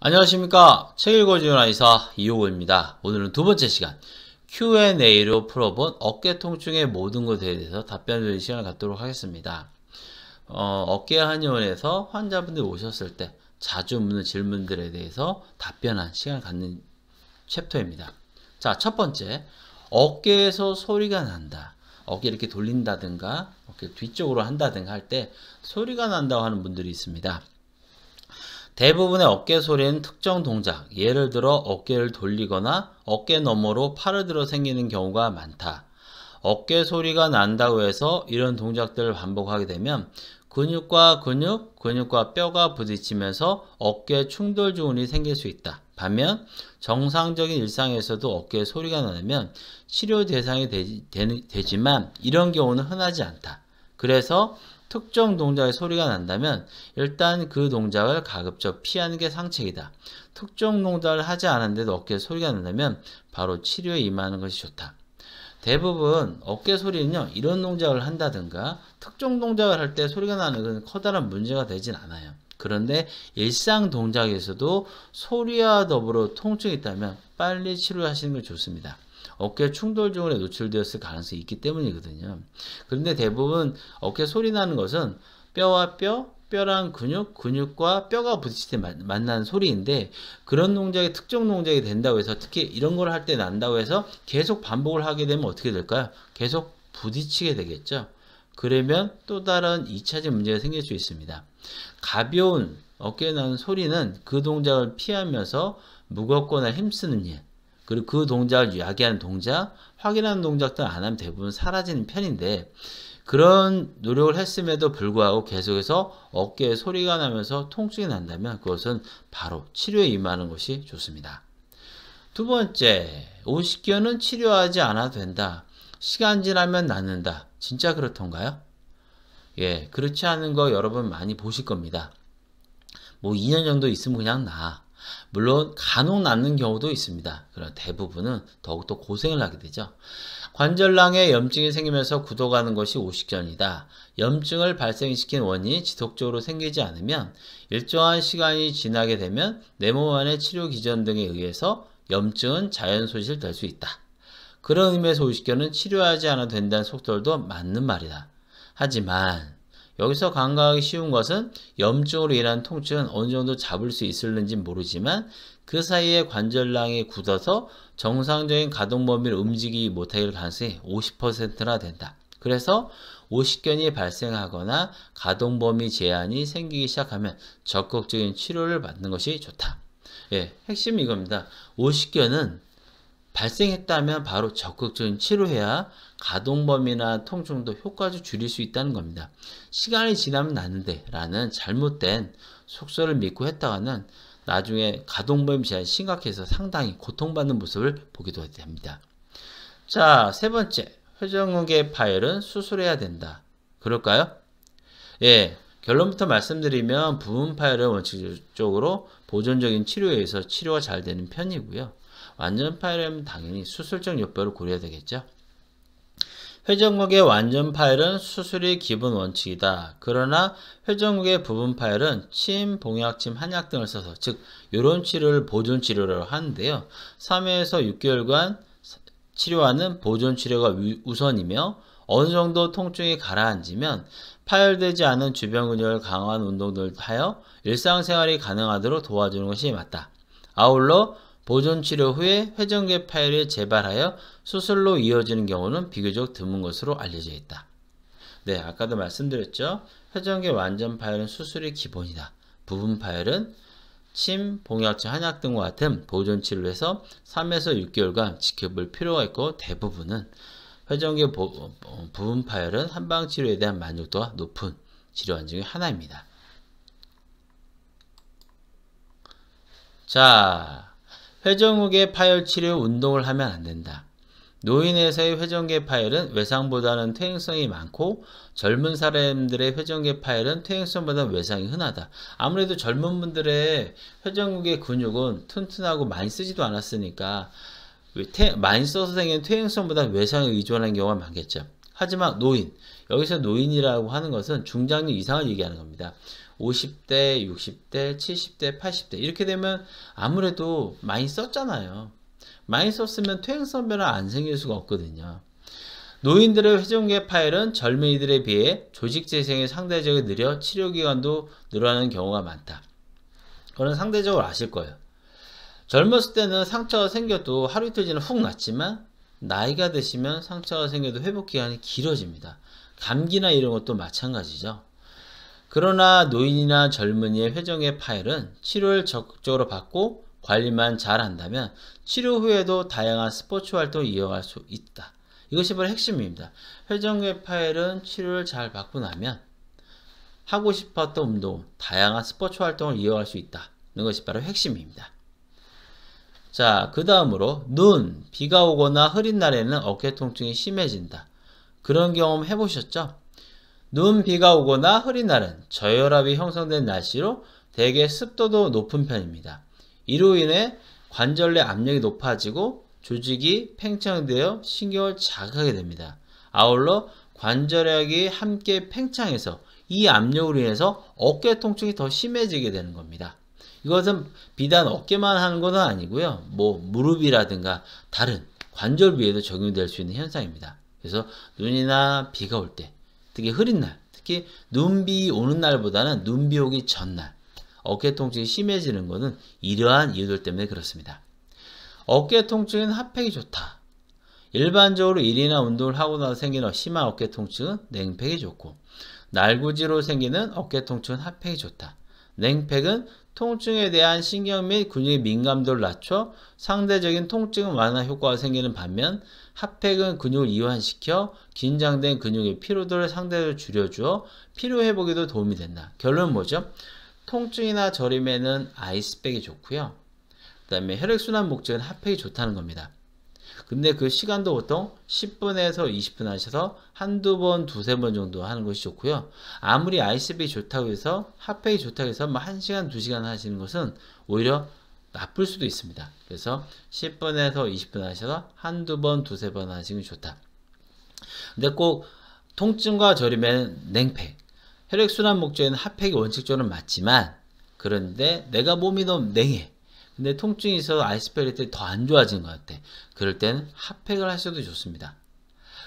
안녕하십니까. 책 읽어주는 의사 이효고입니다. 오늘은 두 번째 시간 Q&A로 풀어본 어깨 통증의 모든 것에 대해서 답변드리는 시간을 갖도록 하겠습니다. 어깨 한의원에서 환자분들이 오셨을 때 자주 묻는 질문들에 대해서 답변한 시간을 갖는 챕터입니다. 자, 첫 번째, 어깨에서 소리가 난다. 어깨 이렇게 돌린다든가 어깨 뒤쪽으로 한다든가 할 때 소리가 난다고 하는 분들이 있습니다. 대부분의 어깨 소리는 특정 동작, 예를 들어 어깨를 돌리거나 어깨 너머로 팔을 들어 생기는 경우가 많다. 어깨 소리가 난다고 해서 이런 동작들을 반복하게 되면 근육과 근육과 뼈가 부딪히면서 어깨 충돌 증후군이 생길 수 있다. 반면 정상적인 일상에서도 어깨에 소리가 나면 치료 대상이 되지만 이런 경우는 흔하지 않다. 그래서 특정 동작에 소리가 난다면 일단 그 동작을 가급적 피하는 게 상책이다. 특정 동작을 하지 않았는데도 어깨에 소리가 난다면 바로 치료에 임하는 것이 좋다. 대부분 어깨 소리는요, 이런 동작을 한다든가 특정 동작을 할 때 소리가 나는 건 커다란 문제가 되진 않아요. 그런데 일상 동작에서도 소리와 더불어 통증이 있다면 빨리 치료하시는 게 좋습니다. 어깨 충돌 증후군에 노출되었을 가능성이 있기 때문이거든요. 그런데 대부분 어깨 소리 나는 것은 뼈와 뼈랑 근육과 뼈가 부딪힐 때 만나는 소리인데, 그런 동작이 특정 동작이 된다고 해서, 특히 이런 걸 할 때 난다고 해서 계속 반복을 하게 되면 어떻게 될까요? 계속 부딪히게 되겠죠. 그러면 또 다른 2차적 문제가 생길 수 있습니다. 가벼운 어깨에 나는 소리는 그 동작을 피하면서 무겁거나 힘쓰는 일, 그리고 그 동작을 야기하는 동작, 확인하는 동작들 안 하면 대부분 사라지는 편인데, 그런 노력을 했음에도 불구하고 계속해서 어깨에 소리가 나면서 통증이 난다면 그것은 바로 치료에 임하는 것이 좋습니다. 두 번째, 오십견은 치료하지 않아도 된다. 시간 지나면 낫는다. 진짜 그렇던가요? 예, 그렇지 않은 거 여러분 많이 보실 겁니다. 뭐 2년 정도 있으면 그냥 나. 물론 간혹 낫는 경우도 있습니다. 그러나 대부분은 더욱더 고생을 하게 되죠. 관절낭에 염증이 생기면서 굳어가는 것이 오십견이다. 염증을 발생시킨 원인이 지속적으로 생기지 않으면 일정한 시간이 지나게 되면 내 몸 안의 치료 기전 등에 의해서 염증은 자연 소실될 수 있다. 그런 의미에서 오십견은 치료하지 않아도 된다는 속설도 맞는 말이다. 하지만 여기서 간과하기 쉬운 것은 염증으로 인한 통증은 어느 정도 잡을 수 있을는지 모르지만 그 사이에 관절낭이 굳어서 정상적인 가동 범위를 움직이지 못하게 될 가능성이 50%나 된다. 그래서 오십견이 발생하거나 가동 범위 제한이 생기기 시작하면 적극적인 치료를 받는 것이 좋다. 예, 핵심이 이겁니다. 오십견은 발생했다면 바로 적극적인 치료해야 가동 범위나 통증도 효과적으로 줄일 수 있다는 겁니다. 시간이 지나면 나는데 라는 잘못된 속설을 믿고 했다가는 나중에 가동 범위 제한이 심각해서 상당히 고통받는 모습을 보기도 됩니다. 자, 세 번째, 회전근개 파열은 수술해야 된다. 그럴까요? 예, 결론부터 말씀드리면 부분 파열은 원칙적으로 보존적인 치료에 의해서 치료가 잘 되는 편이고요. 완전 파열은 당연히 수술적 여부를 고려해야 되겠죠. 회전근개 완전 파열은 수술이 기본 원칙이다. 그러나 회전근개 부분 파열은 침, 봉약침, 한약 등을 써서, 즉 이런 치료를 보존 치료라고 하는데요. 3회에서 6개월간 치료하는 보존 치료가 우선이며, 어느 정도 통증이 가라앉으면 파열되지 않은 주변 근육을 강화하는 운동들을 하여 일상생활이 가능하도록 도와주는 것이 맞다. 아울러 보존 치료 후에 회전근개 파열이 재발하여 수술로 이어지는 경우는 비교적 드문 것으로 알려져 있다. 네, 아까도 말씀드렸죠. 회전근개 완전 파열은 수술이 기본이다. 부분 파열은 침, 봉약침, 한약 등과 같은 보존 치료를 해서 3에서 6개월간 지켜볼 필요가 있고, 대부분은 회전근개 부분 파열은 한방 치료에 대한 만족도가 높은 질환 중에 하나입니다. 자, 회전근개 파열 치료 운동을 하면 안 된다. 노인에서의 회전근개 파열은 외상보다는 퇴행성이 많고, 젊은 사람들의 회전근개 파열은 퇴행성보다 외상이 흔하다. 아무래도 젊은 분들의 회전근개 근육은 튼튼하고 많이 쓰지도 않았으니까 많이 써서 생긴 퇴행성보다 외상에 의존하는 경우가 많겠죠. 하지만 노인, 여기서 노인이라고 하는 것은 중장년 이상을 얘기하는 겁니다. 50대, 60대, 70대, 80대 이렇게 되면 아무래도 많이 썼잖아요. 많이 썼으면 퇴행성 변화 안 생길 수가 없거든요. 노인들의 회전계 파열은 젊은이들에 비해 조직 재생이 상대적으로 느려 치료기간도 늘어나는 경우가 많다. 그건 상대적으로 아실 거예요. 젊었을 때는 상처가 생겨도 하루 이틀 지나 훅 났지만 나이가 드시면 상처가 생겨도 회복기간이 길어집니다. 감기나 이런 것도 마찬가지죠. 그러나 노인이나 젊은이의 회전계 파열은 치료를 적극적으로 받고 관리만 잘 한다면 치료 후에도 다양한 스포츠 활동을 이어갈 수 있다. 이것이 바로 핵심입니다. 회전계 파열은 치료를 잘 받고 나면 하고 싶었던 운동, 다양한 스포츠 활동을 이어갈 수 있다는 것이 바로 핵심입니다. 자, 그 다음으로 눈, 비가 오거나 흐린 날에는 어깨 통증이 심해진다. 그런 경험 해보셨죠? 눈, 비가 오거나 흐린 날은 저혈압이 형성된 날씨로 대개 습도도 높은 편입니다. 이로 인해 관절 내 압력이 높아지고 조직이 팽창되어 신경을 자극하게 됩니다. 아울러 관절약이 함께 팽창해서 이 압력으로 인해서 어깨 통증이 더 심해지게 되는 겁니다. 이것은 비단 어깨만 하는 것은 아니고요. 무릎이라든가 다른 관절 부위에도 적용될 수 있는 현상입니다. 그래서 눈이나 비가 올 때, 특히 흐린 날, 특히 눈비 오는 날보다는 눈비 오기 전날 어깨 통증이 심해지는 것은 이러한 이유들 때문에 그렇습니다. 어깨 통증은 핫팩이 좋다. 일반적으로 일이나 운동을 하고 나서 생기는 심한 어깨 통증은 냉팩이 좋고, 날구지로 생기는 어깨 통증은 핫팩이 좋다. 냉팩은 통증에 대한 신경 및 근육의 민감도를 낮춰 상대적인 통증 완화 효과가 생기는 반면, 핫팩은 근육을 이완시켜 긴장된 근육의 피로도를 상대적으로 줄여주어 피로 회복에도 도움이 된다. 결론은 뭐죠? 통증이나 저림에는 아이스팩이 좋고요. 그 다음에 혈액순환 목적은 핫팩이 좋다는 겁니다. 근데 그 시간도 보통 10분에서 20분 하셔서 한두 번, 두세 번 정도 하는 것이 좋고요. 아무리 아이스팩이 좋다고 해서 핫팩이 좋다고 해서 1시간, 2시간 하시는 것은 오히려 나쁠 수도 있습니다. 그래서 10분에서 20분 하셔서 한두 번, 두세 번 하시는 게 좋다. 근데 꼭 통증과 저림에는 냉팩, 혈액순환 목적에는 핫팩이 원칙적으로 맞지만, 그런데 내가 몸이 너무 냉해. 근데 통증이 있어서 아이스팩을 때 더 안 좋아지는 것 같아. 그럴 때는 핫팩을 하셔도 좋습니다.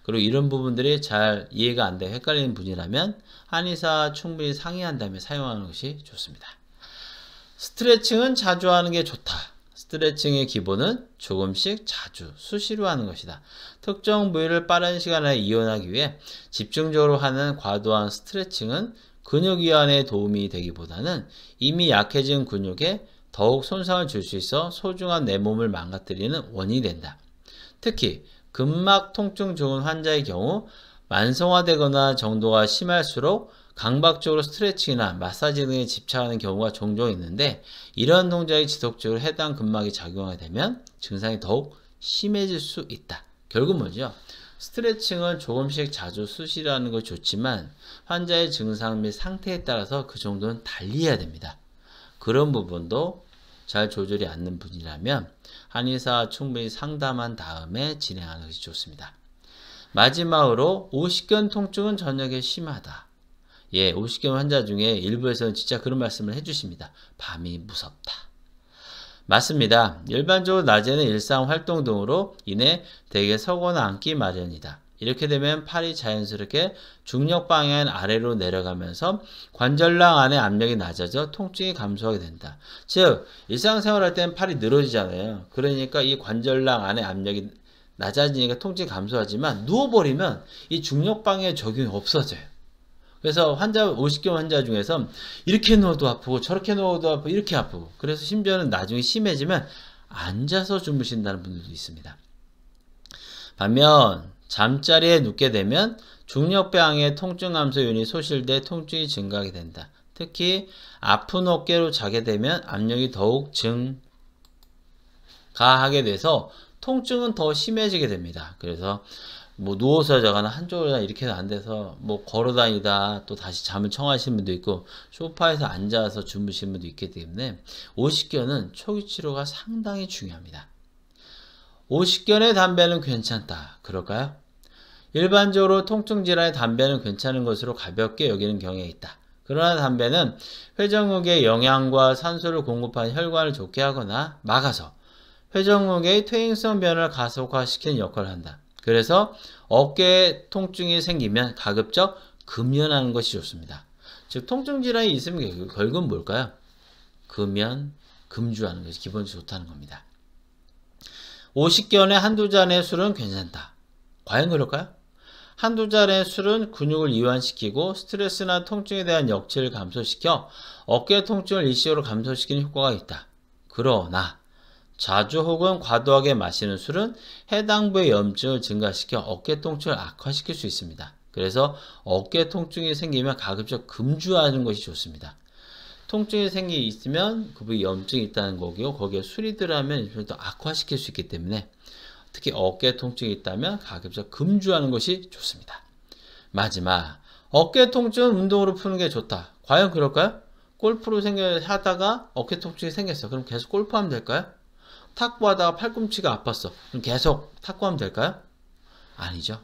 그리고 이런 부분들이 잘 이해가 안 돼 헷갈리는 분이라면 한의사 충분히 상의한 다음에 사용하는 것이 좋습니다. 스트레칭은 자주 하는 게 좋다. 스트레칭의 기본은 조금씩 자주 수시로 하는 것이다. 특정 부위를 빠른 시간 안에 이완하기 위해 집중적으로 하는 과도한 스트레칭은 근육 이완에 도움이 되기보다는 이미 약해진 근육에 더욱 손상을 줄 수 있어 소중한 내 몸을 망가뜨리는 원인이 된다. 특히 근막 통증 좋은 환자의 경우 만성화되거나 정도가 심할수록 강박적으로 스트레칭이나 마사지 등에 집착하는 경우가 종종 있는데, 이런 동작이 지속적으로 해당 근막이 작용하게 되면 증상이 더욱 심해질 수 있다. 결국 뭐죠? 스트레칭을 조금씩 자주 수시로 하는 것 좋지만 환자의 증상 및 상태에 따라서 그 정도는 달리해야 됩니다. 그런 부분도 잘 조절이 않는 분이라면 한의사 충분히 상담한 다음에 진행하는 것이 좋습니다. 마지막으로 오십견 통증은 저녁에 심하다. 예, 오십견 환자 중에 일부에서는 진짜 그런 말씀을 해주십니다. 밤이 무섭다. 맞습니다. 일반적으로 낮에는 일상 활동 등으로 인해 대개 서거나 앉기 마련이다. 이렇게 되면 팔이 자연스럽게 중력 방향 아래로 내려가면서 관절낭 안의 압력이 낮아져 통증이 감소하게 된다. 즉, 일상생활 할 때는 팔이 늘어지잖아요. 그러니까 이 관절낭 안의 압력이 낮아지니까 통증이 감소하지만 누워버리면 이 중력 방향의 적용이 없어져요. 그래서 오십견 환자 중에서 이렇게 누워도 아프고 저렇게 누워도 아프고 이렇게 아프고, 그래서 심지어는 나중에 심해지면 앉아서 주무신다는 분들도 있습니다. 반면 잠자리에 눕게 되면 중력방향의 통증 감소 요인이 소실돼 통증이 증가하게 된다. 특히 아픈 어깨로 자게 되면 압력이 더욱 증가하게 돼서 통증은 더 심해지게 됩니다. 그래서 누워서 자거나 한쪽으로 이렇게 안 돼서 걸어다니다 또 다시 잠을 청하시는 분도 있고 소파에서 앉아서 주무시는 분도 있기 때문에 오십견은 초기 치료가 상당히 중요합니다. 오십견의 담배는 괜찮다. 그럴까요? 일반적으로 통증 질환의 담배는 괜찮은 것으로 가볍게 여기는 경향이 있다. 그러나 담배는 회전근개에 영양과 산소를 공급하는 혈관을 좋게 하거나 막아서 회전근개의 퇴행성 변화를 가속화시키는 역할을 한다. 그래서 어깨에 통증이 생기면 가급적 금연하는 것이 좋습니다. 즉 통증 질환이 있으면 결국은 뭘까요? 금연, 금주하는 것이 기본적으로 좋다는 겁니다. 50견에 한두 잔의 술은 괜찮다. 과연 그럴까요? 한두 잔의 술은 근육을 이완시키고 스트레스나 통증에 대한 역치를 감소시켜 어깨 통증을 일시적으로 감소시키는 효과가 있다. 그러나 자주 혹은 과도하게 마시는 술은 해당 부의 염증을 증가시켜 어깨 통증을 악화시킬 수 있습니다. 그래서 어깨 통증이 생기면 가급적 금주하는 것이 좋습니다. 통증이 있으면 그 부위 염증이 있다는 거고요. 거기에 술이 들어가면 더 악화시킬 수 있기 때문에 특히 어깨 통증이 있다면 가급적 금주하는 것이 좋습니다. 마지막, 어깨 통증은 운동으로 푸는 게 좋다. 과연 그럴까요? 골프로 하다가 어깨 통증이 생겼어. 그럼 계속 골프하면 될까요? 탁구하다가 팔꿈치가 아팠어. 그럼 계속 탁구하면 될까요? 아니죠.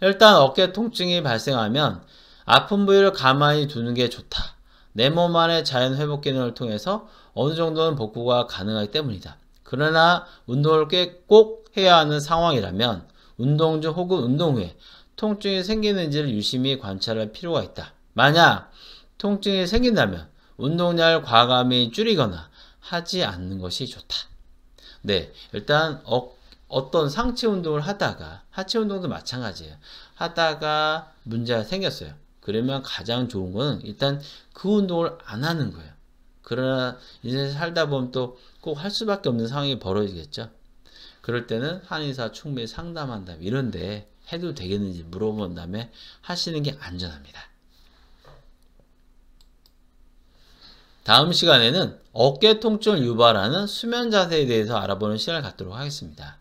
일단 어깨 통증이 발생하면 아픈 부위를 가만히 두는 게 좋다. 내 몸 안의 자연 회복 기능을 통해서 어느 정도는 복구가 가능하기 때문이다. 그러나 운동을 꼭 해야 하는 상황이라면 운동 중 혹은 운동 후에 통증이 생기는지를 유심히 관찰할 필요가 있다. 만약 통증이 생긴다면 운동량을 과감히 줄이거나 하지 않는 것이 좋다. 네, 일단 어떤 상체 운동을 하다가 하체 운동도 마찬가지예요. 하다가 문제가 생겼어요. 그러면 가장 좋은 거는 일단 그 운동을 안 하는 거예요. 그러나 이제 살다 보면 또 꼭 할 수밖에 없는 상황이 벌어지겠죠. 그럴 때는 한의사 충분히 상담한 다음에 이런데 해도 되겠는지 물어본 다음에 하시는 게 안전합니다. 다음 시간에는 어깨 통증을 유발하는 수면 자세에 대해서 알아보는 시간을 갖도록 하겠습니다.